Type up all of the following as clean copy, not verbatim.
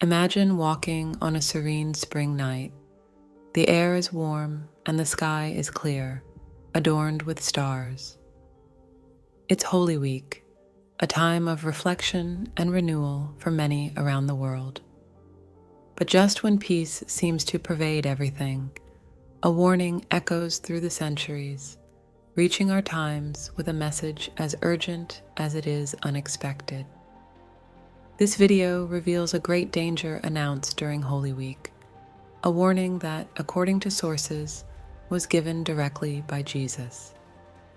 Imagine walking on a serene spring night. The air is warm and the sky is clear, adorned with stars. It's Holy Week, a time of reflection and renewal for many around the world. But just when peace seems to pervade everything, a warning echoes through the centuries, reaching our times with a message as urgent as it is unexpected. This video reveals a great danger announced during Holy Week, a warning that, according to sources, was given directly by Jesus.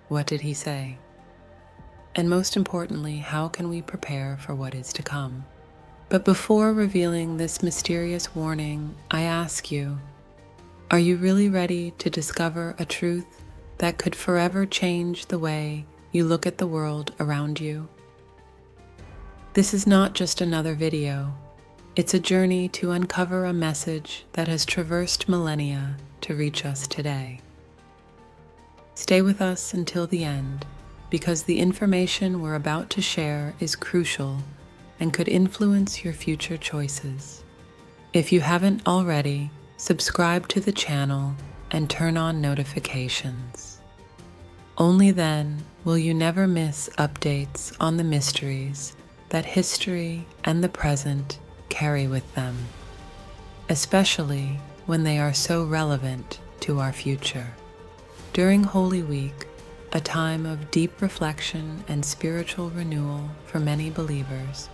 What did he say? And most importantly, how can we prepare for what is to come? But before revealing this mysterious warning, I ask you, are you really ready to discover a truth that could forever change the way you look at the world around you? This is not just another video. It's a journey to uncover a message that has traversed millennia to reach us today. Stay with us until the end, because the information we're about to share is crucial and could influence your future choices. If you haven't already, subscribe to the channel and turn on notifications. Only then will you never miss updates on the mysteries that history and the present carry with them, especially when they are so relevant to our future. During Holy Week, a time of deep reflection and spiritual renewal for many believers,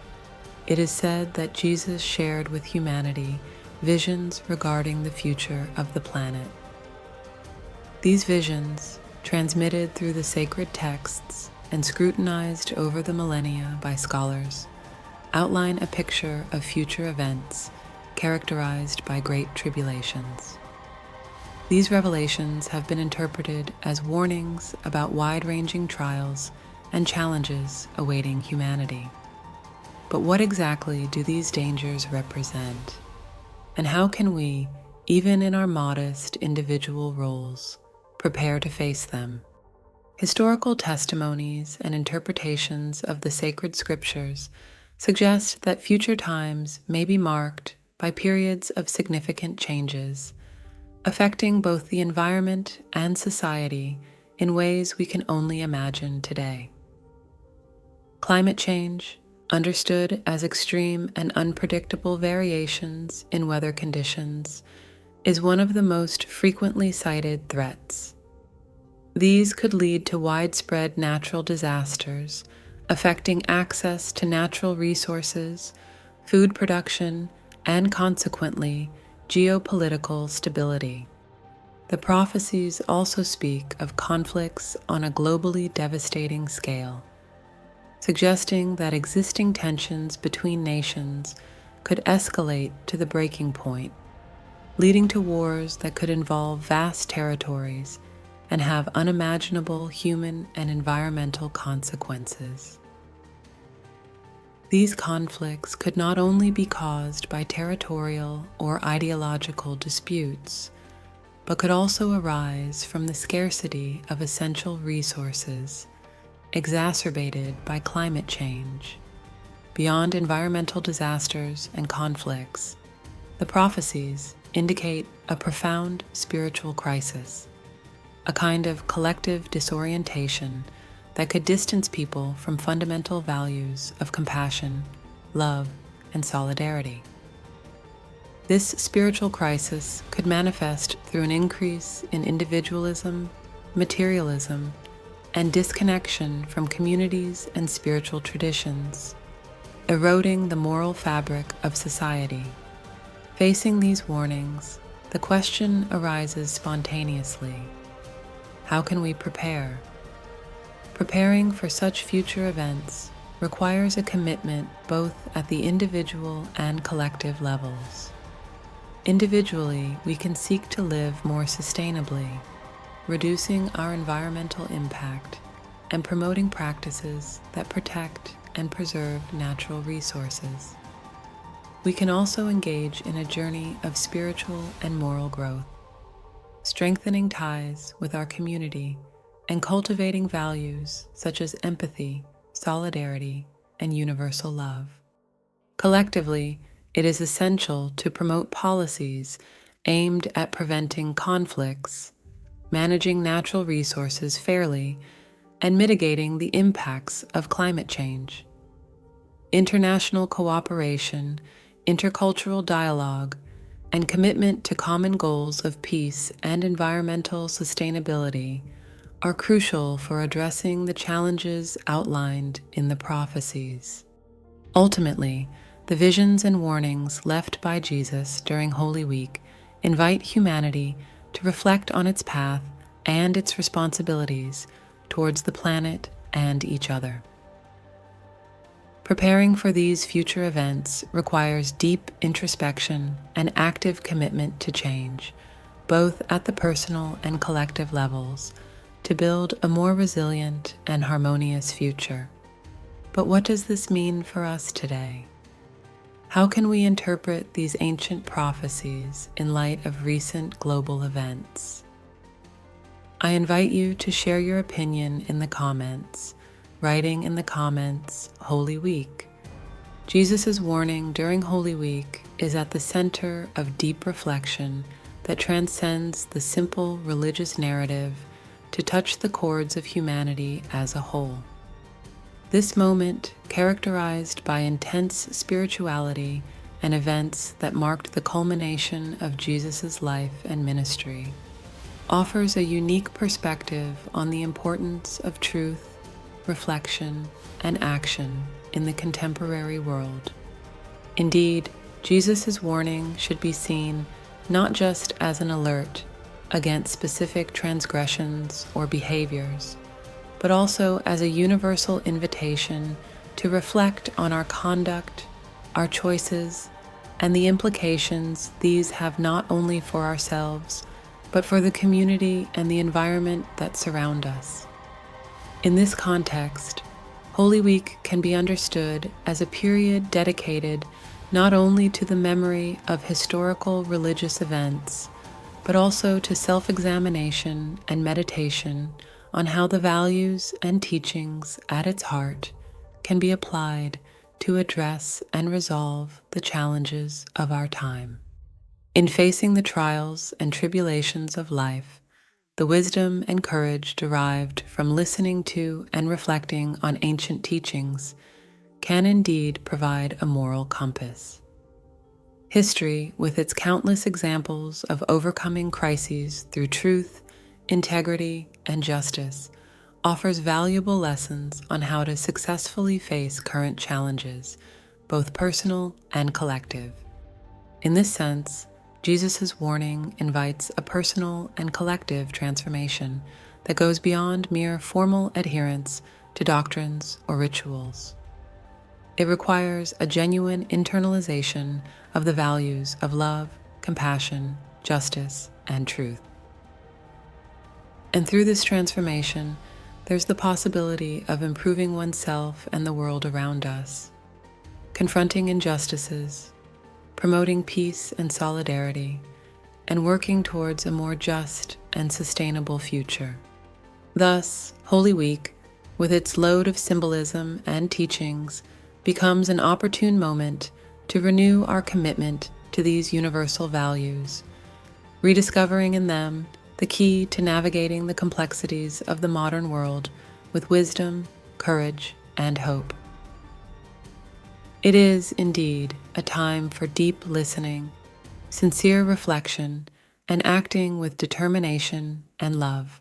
it is said that Jesus shared with humanity visions regarding the future of the planet. These visions, transmitted through the sacred texts and scrutinized over the millennia by scholars, outline a picture of future events characterized by great tribulations. These revelations have been interpreted as warnings about wide-ranging trials and challenges awaiting humanity. But what exactly do these dangers represent? And how can we, even in our modest individual roles, prepare to face them? Historical testimonies and interpretations of the sacred scriptures suggest that future times may be marked by periods of significant changes, affecting both the environment and society in ways we can only imagine today. Climate change, understood as extreme and unpredictable variations in weather conditions, is one of the most frequently cited threats. These could lead to widespread natural disasters, affecting access to natural resources, food production, and consequently, geopolitical stability. The prophecies also speak of conflicts on a globally devastating scale, suggesting that existing tensions between nations could escalate to the breaking point, leading to wars that could involve vast territories and have unimaginable human and environmental consequences. These conflicts could not only be caused by territorial or ideological disputes, but could also arise from the scarcity of essential resources, exacerbated by climate change. Beyond environmental disasters and conflicts, the prophecies indicate a profound spiritual crisis, a kind of collective disorientation that could distance people from fundamental values of compassion, love, and solidarity. This spiritual crisis could manifest through an increase in individualism, materialism, and disconnection from communities and spiritual traditions, eroding the moral fabric of society. Facing these warnings, the question arises spontaneously: how can we prepare? Preparing for such future events requires a commitment both at the individual and collective levels. Individually, we can seek to live more sustainably, reducing our environmental impact and promoting practices that protect and preserve natural resources. We can also engage in a journey of spiritual and moral growth, strengthening ties with our community and cultivating values such as empathy, solidarity, and universal love. Collectively, it is essential to promote policies aimed at preventing conflicts, managing natural resources fairly, and mitigating the impacts of climate change. International cooperation, intercultural dialogue, and commitment to common goals of peace and environmental sustainability are crucial for addressing the challenges outlined in the prophecies. Ultimately, the visions and warnings left by Jesus during Holy Week invite humanity to reflect on its path and its responsibilities towards the planet and each other. Preparing for these future events requires deep introspection and active commitment to change, both at the personal and collective levels, to build a more resilient and harmonious future. But what does this mean for us today? How can we interpret these ancient prophecies in light of recent global events? I invite you to share your opinion in the comments, writing in the comments, Holy Week. Jesus' warning during Holy Week is at the center of deep reflection that transcends the simple religious narrative to touch the chords of humanity as a whole. This moment, characterized by intense spirituality and events that marked the culmination of Jesus' life and ministry, offers a unique perspective on the importance of truth, reflection, and action in the contemporary world. Indeed, Jesus' warning should be seen not just as an alert against specific transgressions or behaviors, but also as a universal invitation to reflect on our conduct, our choices, and the implications these have not only for ourselves, but for the community and the environment that surround us. In this context, Holy Week can be understood as a period dedicated not only to the memory of historical religious events, but also to self-examination and meditation on how the values and teachings at its heart can be applied to address and resolve the challenges of our time. In facing the trials and tribulations of life, the wisdom and courage derived from listening to and reflecting on ancient teachings can indeed provide a moral compass. History, with its countless examples of overcoming crises through truth, integrity, and justice, offers valuable lessons on how to successfully face current challenges, both personal and collective. In this sense, Jesus' warning invites a personal and collective transformation that goes beyond mere formal adherence to doctrines or rituals. It requires a genuine internalization of the values of love, compassion, justice, and truth. And through this transformation, there's the possibility of improving oneself and the world around us, confronting injustices, promoting peace and solidarity, and working towards a more just and sustainable future. Thus, Holy Week, with its load of symbolism and teachings, becomes an opportune moment to renew our commitment to these universal values, rediscovering in them the key to navigating the complexities of the modern world with wisdom, courage, and hope. It is, indeed, a time for deep listening, sincere reflection, and acting with determination and love.